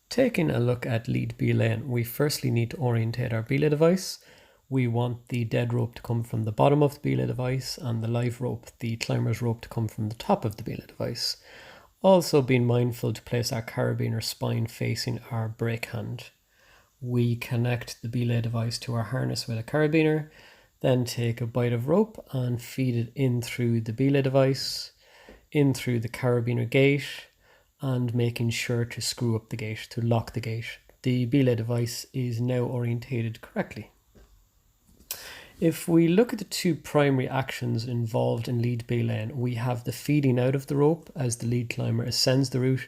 Taking a look at lead belaying, we firstly need to orientate our belay device. We want the dead rope to come from the bottom of the belay device and the live rope, the climber's rope, to come from the top of the belay device. Also being mindful to place our carabiner spine facing our brake hand. We connect the belay device to our harness with a carabiner, then take a bite of rope and feed it in through the belay device, in through the carabiner gate, and making sure to screw up the gate, to lock the gate. The belay device is now orientated correctly. If we look at the two primary actions involved in lead belaying, we have the feeding out of the rope as the lead climber ascends the route,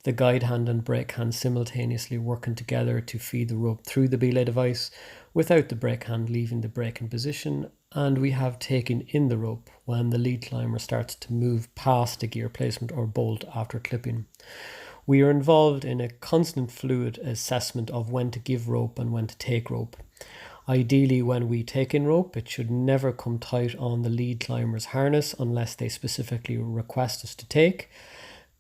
the guide hand and brake hand simultaneously working together to feed the rope through the belay device without the brake hand leaving the braking position, and we have taken in the rope when the lead climber starts to move past the gear placement or bolt after clipping. We are involved in a constant fluid assessment of when to give rope and when to take rope. Ideally, when we take in rope, it should never come tight on the lead climber's harness unless they specifically request us to take.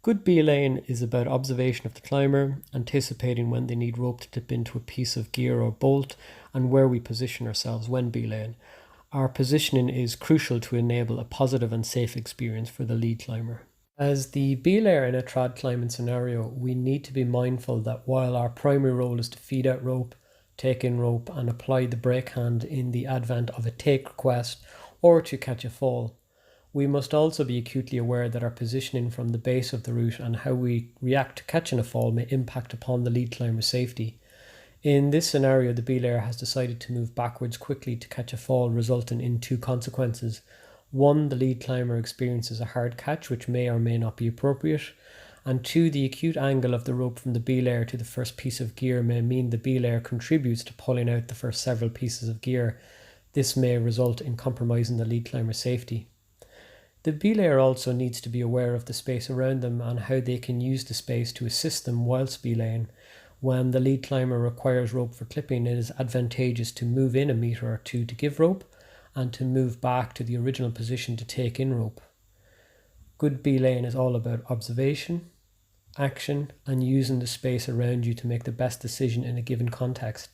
Good belaying is about observation of the climber, anticipating when they need rope to dip into a piece of gear or bolt, and where we position ourselves when belaying. Our positioning is crucial to enable a positive and safe experience for the lead climber. As the belayer in a trad climbing scenario, we need to be mindful that while our primary role is to feed out rope, take in rope and apply the brake hand in the advent of a take request or to catch a fall, we must also be acutely aware that our positioning from the base of the route and how we react to catching a fall may impact upon the lead climber's safety. In this scenario, the belayer has decided to move backwards quickly to catch a fall, resulting in two consequences. One, the lead climber experiences a hard catch, which may or may not be appropriate. And two, the acute angle of the rope from the belayer to the first piece of gear may mean the belayer contributes to pulling out the first several pieces of gear. This may result in compromising the lead climber's safety. The belayer also needs to be aware of the space around them and how they can use the space to assist them whilst belaying. When the lead climber requires rope for clipping, it is advantageous to move in a metre or two to give rope and to move back to the original position to take in rope. Good belaying is all about observation, action, and using the space around you to make the best decision in a given context.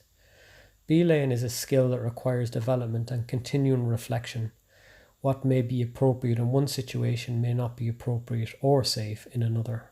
Belaying is a skill that requires development and continuing reflection. What may be appropriate in one situation may not be appropriate or safe in another.